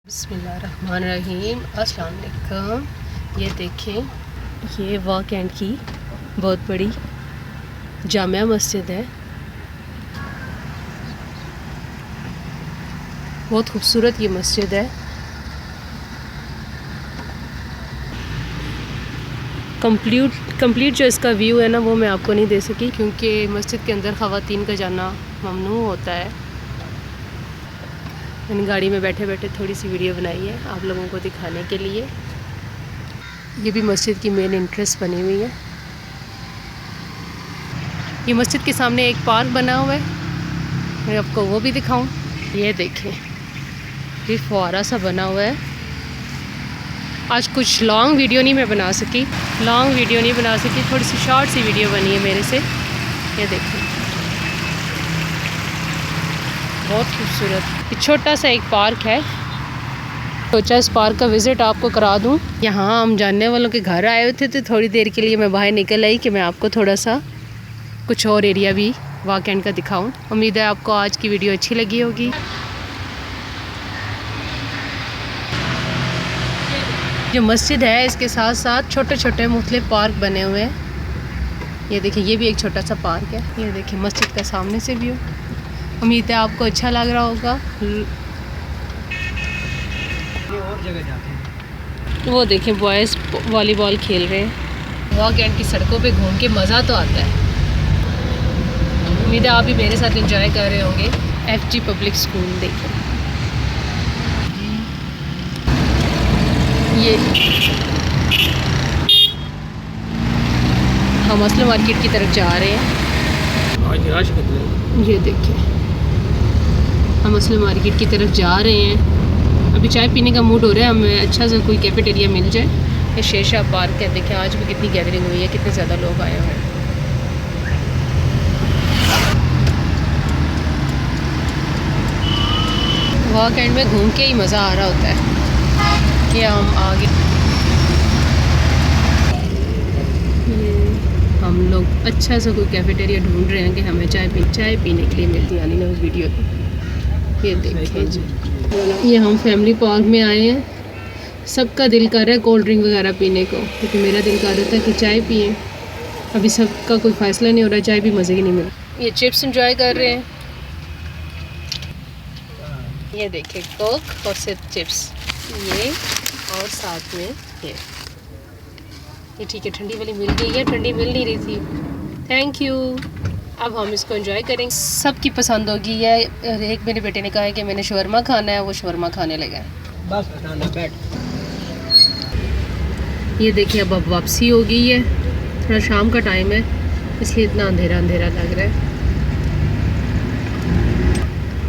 बिस्मिल्लाहिर्रहमानिर्रहीम। अस्सलाम वालेकुम। ये देखें, ये वॉक एंड की बहुत बड़ी जामिया मस्जिद है। बहुत खूबसूरत ये मस्जिद है। कंप्लीट जो इसका व्यू है ना, वो मैं आपको नहीं दे सकी क्योंकि मस्जिद के अंदर ख़वातीन का जाना ममनू होता है। मैंने गाड़ी में बैठे बैठे थोड़ी सी वीडियो बनाई है आप लोगों को दिखाने के लिए। ये भी मस्जिद की मेन एंट्रेंस बनी हुई है। ये मस्जिद के सामने एक पार्क बना हुआ है, मैं आपको वो भी दिखाऊं। ये देखें, ये फुहारा सा बना हुआ है। आज कुछ लॉन्ग वीडियो नहीं मैं बना सकी, थोड़ी सी शॉर्ट सी वीडियो बनी है मेरे से। ये देखें, बहुत खूबसूरत। छोटा सा एक पार्क है, सोचा इस पार्क का विज़िट आपको करा दूं। यहाँ हम जानने वालों के घर आए हुए थे तो थोड़ी देर के लिए मैं बाहर निकल आई कि मैं आपको थोड़ा सा कुछ और एरिया भी वॉक एंड का दिखाऊं। उम्मीद है आपको आज की वीडियो अच्छी लगी होगी। जो मस्जिद है इसके साथ साथ छोटे छोटे मुख्तलिफ पार्क बने हुए हैं। ये देखिए, ये भी एक छोटा सा पार्क है। ये देखिए मस्जिद का सामने से व्यू। उम्मीद है आपको अच्छा लग रहा होगा। और जगह जाते हैं, वो देखें, बॉयज़ वॉलीबॉल खेल रहे हैं। वॉक एंड की सड़कों पे घूम के मज़ा तो आता है। उम्मीद है आप भी मेरे साथ एंजॉय कर रहे होंगे। FG पब्लिक स्कूल देखें, ये हम असलम मार्केट की तरफ जा रहे हैं। ये देखें, हम असलम मार्केट की तरफ जा रहे हैं। अभी चाय पीने का मूड हो रहा है, हमें अच्छा सा कोई कैफेटेरिया मिल जाए। ये शेरशाह पार्क है, देखें आज भी कितनी गैदरिंग हुई है, कितने ज़्यादा लोग आए हुए हैं। वॉक एंड में घूम के ही मज़ा आ रहा होता है। ये हम आगे, हम लोग अच्छा सा कोई कैफेटेरिया ढूंढ रहे हैं कि हमें चाय पीने के लिए मिलती है। ना उस वीडियो पे ये देखें जी, ये हम फैमिली पार्क में आए हैं। सबका दिल कर रहा है कोल्ड ड्रिंक वगैरह पीने को, क्योंकि मेरा दिल कर रहा था कि चाय पिए। अभी सबका कोई फ़ैसला नहीं हो रहा, चाय भी मज़े की नहीं मिल। ये चिप्स एंजॉय कर रहे हैं। ये देखें, कोक और सिर्फ चिप्स, ये और साथ में ये ठीक है। ठंडी वाली मिल गई है, ठंडी मिल नहीं रही थी। Thank you. अब हम इसको एंजॉय करेंगे। सबकी पसंद होगी है। एक मेरे बेटे ने कहा है कि मैंने शवरमा खाना है, वो शवरमा खाने लगा है। बस बैठ। ये देखिए, अब वापसी हो गई है। थोड़ा शाम का टाइम है इसलिए इतना अंधेरा अंधेरा लग रहा है।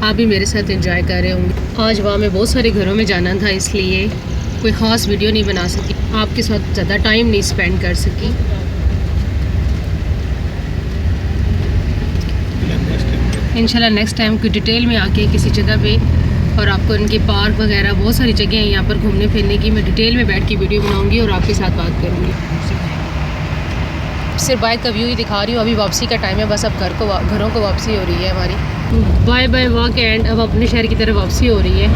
आप भी मेरे साथ एंजॉय कर रहे होंगे। आज वहाँ में बहुत सारे घरों में जाना था, इसलिए कोई ख़ास वीडियो नहीं बना सकी, आपके साथ ज़्यादा टाइम नहीं स्पेंड कर सकी। इंशाल्लाह नेक्स्ट टाइम कोई डिटेल में आके किसी जगह पे, और आपको इनके पार्क वगैरह बहुत सारी जगह हैं यहाँ पर घूमने फिरने की, मैं डिटेल में बैठ के वीडियो बनाऊंगी और आपके साथ बात करूँगी। सिर्फ बाइक का व्यू ही दिखा रही हूँ। अभी वापसी का टाइम है, बस अब घरों को वापसी हो रही है हमारी। बाय बाय वॉक एंड अब अपने शहर की तरफ वापसी हो रही है।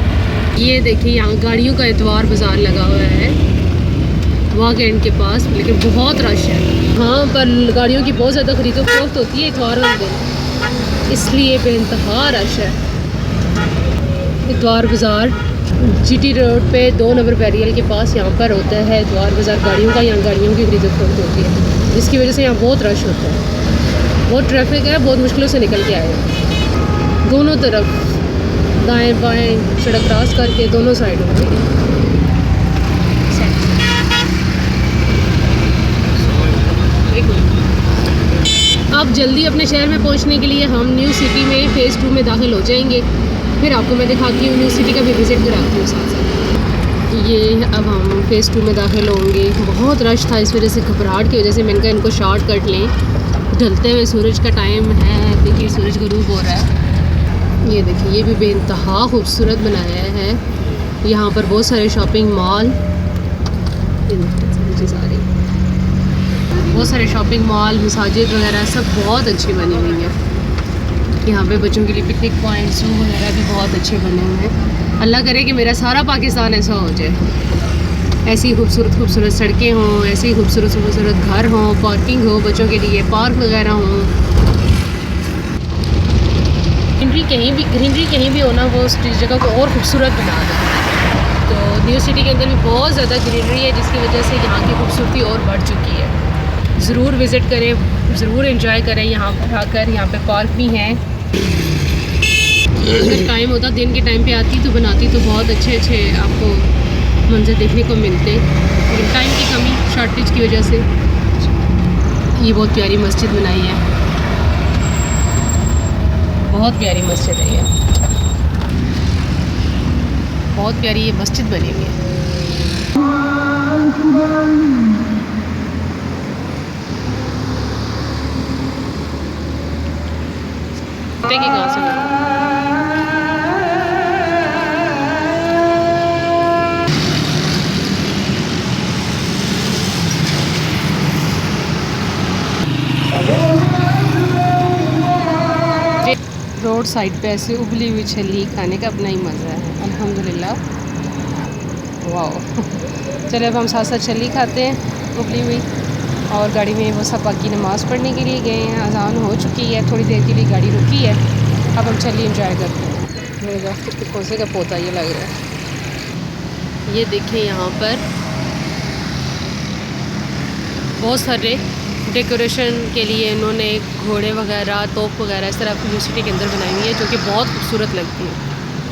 ये देखिए, यहाँ गाड़ियों का एतवार बाज़ार लगा हुआ है वॉक एंड के पास, लेकिन बहुत रश है। हाँ, पर गाड़ियों की बहुत ज़्यादा खरीदो फरोख्त होती है इतवार वाले दिन, इसलिए बेइंतहा रश है। इतवार बाज़ार GT रोड पे 2 नंबर बैरियल के पास यहाँ पर होता है इतवार बाज़ार गाड़ियों का। यहाँ गाड़ियों की खरीदो फरोख्त होती है, जिसकी वजह से यहाँ बहुत रश होता है। बहुत ट्रैफिक है, बहुत मुश्किलों से निकल के आए हैं। दोनों तरफ दाएं बाएं सड़क क्रॉस करके दोनों साइड होती है। अब जल्दी अपने शहर में पहुंचने के लिए हम न्यू सिटी में फ़ेज़ 2 में दाखिल हो जाएंगे। फिर आपको मैं दिखाती हूँ, न्यू सिटी का भी विज़िट कराती हूँ साथ साथ। ये अब हम फ़ेज़ 2 में दाखिल होंगे। बहुत रश था, इस वजह से घबराहट की वजह से मैंने कहा इनको शॉर्ट कट लें। ढलते हुए सूरज का टाइम है, देखिए सूरज गरूब हो रहा है। ये देखिए, ये भी बेइंतहा खूबसूरत बनाया है। यहाँ पर बहुत सारे शॉपिंग मॉल, बहुत सारे शॉपिंग मॉल, मसाजिद वगैरह सब बहुत अच्छी बनी हुई है। यहाँ पे बच्चों के लिए पिकनिक पॉइंट, ज़ू वगैरह भी बहुत अच्छे बने हुए हैं। अल्लाह करे कि मेरा सारा पाकिस्तान ऐसा हो जाए, ऐसी खूबसूरत खूबसूरत सड़कें हों, ऐसी खूबसूरत खूबसूरत घर हों, पार्किंग हो बच्चों के लिए, पार्क वगैरह हों। ग्रीनरी कहीं भी हो ना, वो उस जगह को और खूबसूरत बना दें। तो न्यू सिटी के अंदर भी बहुत ज़्यादा ग्रीनरी है, जिसकी वजह से यहाँ की खूबसूरती और बढ़ चुकी है। ज़रूर विज़िट करें, ज़रूर एंजॉय करें यहाँ पर आकर। यहाँ पे पार्क भी हैं। अगर टाइम होता, दिन के टाइम पे आती तो बनाती तो बहुत अच्छे अच्छे आपको मंजर देखने को मिलते, लेकिन टाइम की कमी, शॉर्टेज की वजह से। ये बहुत प्यारी मस्जिद बनाई है, बहुत प्यारी मस्जिद है ये, बहुत प्यारी ये मस्जिद बनी हुई है। देखिए कहाँ से रोड साइड पे ऐसे उबली हुई छली खाने का अपना ही मज़ा है, अल्हम्दुलिल्लाह। वाह चलो अब हम साथ साथ छली खाते हैं उबली हुई, और गाड़ी में वो सब बाकी नमाज़ पढ़ने के लिए गए हैं। अज़ान हो चुकी है, थोड़ी देर के लिए गाड़ी रुकी है, अब हम छली इंजॉय करते हैं। मेरे गाँव कितने कोसे का पौधा ये लग रहा है। ये देखें यहाँ पर बहुत सारे डेकोरेशन के लिए इन्होंने घोड़े वगैरह, तोप वगैरह इस तरह यूनिवर्सिटी के अंदर बनाई हुई है, जो कि बहुत खूबसूरत लगती है।